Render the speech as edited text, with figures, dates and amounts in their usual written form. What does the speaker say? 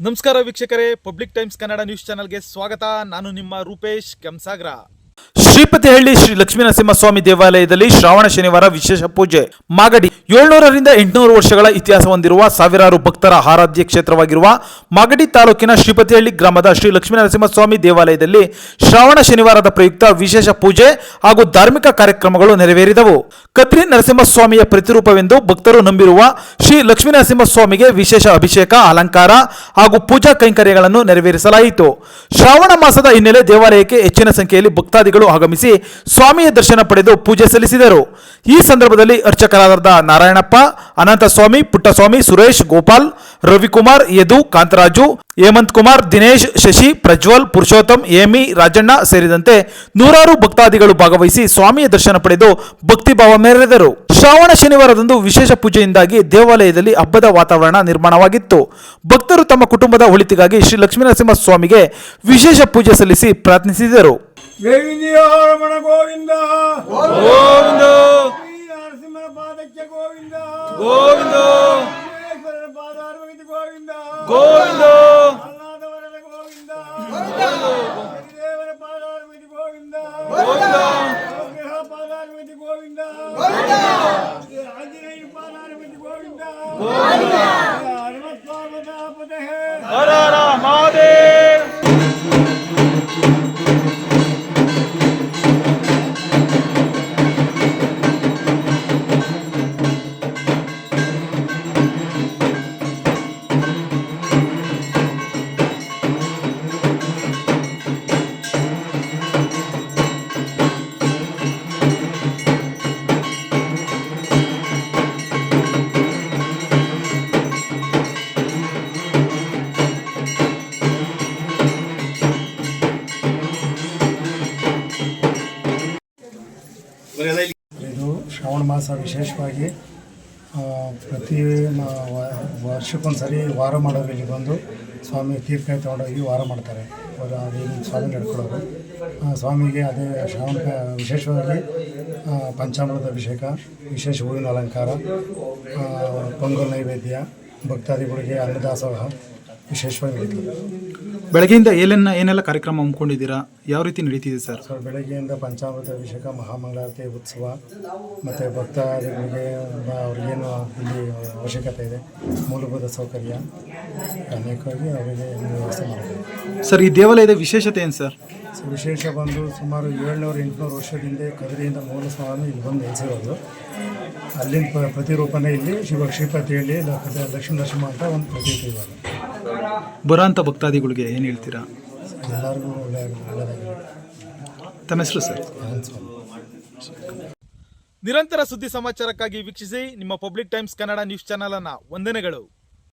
ನಮಸ್ಕಾರ ವೀಕ್ಷಕರೇ, public times Kannada news ಚಾನೆಲ್ಗೆ ಸ್ವಾಗತ. ನಾನು ನಿಮ್ಮ ರೂಪೇಶ್ ಕೆಂಸಾಗ್ರ. ಶ್ರೀಪತಿಹಳ್ಳಿ ಶ್ರೀ ಲಕ್ಷ್ಮೀನರಸಿಂಹಸ್ವಾಮಿ ದೇವಾಲಯದಲ್ಲಿ ಶ್ರಾವಣ ಶನಿವಾರ ವಿಶೇಷ ಪೂಜೆ. ಮಾಗಡಿ 700ರಿಂದ 800 ವರ್ಷಗಳ ಇತಿಹಾಸ ಹೊಂದಿರುವ ಸಾವಿರಾರು ಭಕ್ತರ ಆರಾಧ್ಯ ಕ್ಷೇತ್ರವಾಗಿರುವ ಮಾಗಡಿ ತಾಲೂಕಿನ ಶ್ರೀಪತಿಹಳ್ಳಿ ಗ್ರಾಮದ ಶ್ರೀ ಲಕ್ಷ್ಮೀನರಸಿಂಹಸ್ವಾಮಿ ದೇವಾಲಯದಲ್ಲಿ ಶ್ರಾವಣ ಶನಿವಾರದ ಪ್ರಯುಕ್ತ ವಿಶೇಷ ಪೂಜೆ ಹಾಗೂ ಧಾರ್ಮಿಕ ಕಾರ್ಯಕ್ರಮಗಳು ನೆರವೇರಿದವು. ಕದ್ರಿ ನರಸಿಂಹಸ್ವಾಮಿಯ ಪ್ರತಿರೂಪವೆಂದು ಭಕ್ತರು ನಂಬಿರುವ ಶ್ರೀ ಲಕ್ಷ್ಮೀನರಸಿಂಹಸ್ವಾಮಿಗೆ ವಿಶೇಷ ಅಭಿಷೇಕ, ಅಲಂಕಾರ ಹಾಗೂ ಪೂಜಾ ಕೈಂಕರ್ಯಗಳನ್ನು ನೆರವೇರಿಸಲಾಯಿತು. ಶ್ರಾವಣ ಮಾಸದ ಹಿನ್ನೆಲೆ ದೇವಾಲಯಕ್ಕೆ ಹೆಚ್ಚಿನ ಸಂಖ್ಯೆಯಲ್ಲಿ ಭಕ್ತಾದಿಗಳು ಆಗಮಿಸಿ ಸ್ವಾಮಿಯ ದರ್ಶನ ಪಡೆದು ಪೂಜೆ ಸಲ್ಲಿಸಿದರು. ಈ ಸಂದರ್ಭದಲ್ಲಿ ಅರ್ಚಕರಾದ ನಾರಾಯಣಪ್ಪ, ಅನಂತಸ್ವಾಮಿ, ಪುಟ್ಟಸ್ವಾಮಿ, ಸುರೇಶ್, ಗೋಪಾಲ್, ರವಿಕುಮಾರ್, ಯದು, ಕಾಂತರಾಜು, ಹೇಮಂತ್ ಕುಮಾರ್, ದಿನೇಶ್, ಶಶಿ, ಪ್ರಜ್ವಲ್, ಪುರುಷೋತ್ತಮ್, ಹೇಮಿ, ರಾಜಣ್ಣ ಸೇರಿದಂತೆ ನೂರಾರು ಭಕ್ತಾದಿಗಳು ಭಾಗವಹಿಸಿ ಸ್ವಾಮಿಯ ದರ್ಶನ ಪಡೆದು ಭಕ್ತಿಭಾವ ಮೆರೆದರು. ಶ್ರಾವಣ ಶನಿವಾರದಂದು ವಿಶೇಷ ಪೂಜೆಯಿಂದಾಗಿ ದೇವಾಲಯದಲ್ಲಿ ಹಬ್ಬದ ವಾತಾವರಣ ನಿರ್ಮಾಣವಾಗಿತ್ತು. ಭಕ್ತರು ತಮ್ಮ ಕುಟುಂಬದ ಒಳಿತಿಗಾಗಿ ಶ್ರೀ ಲಕ್ಷ್ಮೀನರಸಿಂಹ ಸ್ವಾಮಿಗೆ ವಿಶೇಷ ಪೂಜೆ ಸಲ್ಲಿಸಿ ಪ್ರಾರ್ಥಿಸಿದರು. ರಮಣ ಗೋವಿಂದ ಗೋವಿಂದ ನರಸಿಂಹನ ಪಾದಕ್ಕೆ ಗೋವಿಂದ ಗೋವಿಂದ ಪಾದಾರ್ವತಿ ಗೋವಿಂದ ಗೋವಿಂದ ಅಲ್ಲಾದವರದ ಗೋವಿಂದ ದೇವರ ಪಾದಾರ್ವತಿ ಗೋವಿಂದ ಗ್ರಹ ಪಾದಾರ್ವತಿ ಗೋವಿಂದ ಆಂಜನೇಯ ಪಾದಾರ್ವತಿ ಗೋವಿಂದ ಹನುಮಸ್ವಾಮಿ ಹರ ಹರ ಮಹಾದೇವ್. ಇದು ಶ್ರಾವಣ ಮಾಸ ವಿಶೇಷವಾಗಿ ಪ್ರತಿ ವರ್ಷಕ್ಕೊಂದ್ಸರಿ ವಾರ ಮಾಡೋರು ಇಲ್ಲಿ ಬಂದು ಸ್ವಾಮಿ ತೀರ್ಥ ತೊಗೊಂಡೋಗಿ ವಾರ ಮಾಡ್ತಾರೆ. ಅವರು ಅದೇನು ಸ್ವಾಮಿ ನಡ್ಕೊಳ್ಳೋರು ಸ್ವಾಮಿಗೆ ಅದೇ ಶ್ರಾವಣ ವಿಶೇಷವಾಗಿ ಪಂಚಾಮೃತ ಅಭಿಷೇಕ, ವಿಶೇಷ ಹೂವಿನ ಅಲಂಕಾರ, ಪೊಂಗಲ್ ನೈವೇದ್ಯ, ಭಕ್ತಾದಿಗಳಿಗೆ ಅನ್ನದಾಸೋಹ ವಿಶೇಷವಾಗಿ ನಡೀತದೆ. ಬೆಳಗ್ಗೆಯಿಂದ ಏನೆಲ್ಲ ಕಾರ್ಯಕ್ರಮ ಹಮ್ಮಿಕೊಂಡಿದ್ದೀರಾ? ಯಾವ ರೀತಿ ನಡೀತಿದೆ ಸರ್? ಬೆಳಗ್ಗೆಯಿಂದ ಪಂಚಾಮೃತ ಅಭಿಷೇಕ, ಮಹಾಮಂಗಳಾರತಿ ಉತ್ಸವ ಮತ್ತು ಭಕ್ತಾದಿಗಳಿಗೆ ಅವ್ರಿಗೇನು ಇಲ್ಲಿ ಅವಶ್ಯಕತೆ ಇದೆ, ಮೂಲಭೂತ ಸೌಕರ್ಯ ಅನೇಕವಾಗಿ ಅವರಿಗೆ ವ್ಯವಸ್ಥೆ ಮಾಡ್ತಾರೆ. ಸರ್, ಈ ದೇವಾಲಯದ ವಿಶೇಷತೆ ಏನು ಸರ್? ವಿಶೇಷ ಬಂದು ಸುಮಾರು 700-800 ವರ್ಷದಿಂದ ಕದ್ರಿಯಿಂದ ಮೂಲ ಸ್ವಾಮಿ ಇಲ್ಲಿ ಬಂದು ನೆಲೆಸಿರೋದು. ಅಲ್ಲಿನ ಪ್ರತಿರೂಪನೇ ಇಲ್ಲಿ ಶ್ರೀಪತಿಹಳ್ಳಿ ಲಕ್ಷ್ಮೀ ನರಸಿಂಹ ಅಂತ ಒಂದು ಪ್ರತೀಕ. ಇವಾಗ ಬರೋಂಥ ಭಕ್ತಾದಿಗಳಿಗೆ ಏನು ಹೇಳ್ತೀರಾ? ಎಲ್ಲರಿಗೂ ಒಳ್ಳೆಯದಾಗಿದೆ. ತಮ್ಮ ಹೆಸರು ಸರ್? ನಿರಂತರ ಸುದ್ದಿ ಸಮಾಚಾರಕ್ಕಾಗಿ ವೀಕ್ಷಿಸಿ ನಿಮ್ಮ public times Kannada news channel ಅನ್ನು. ವಂದನೆಗಳು.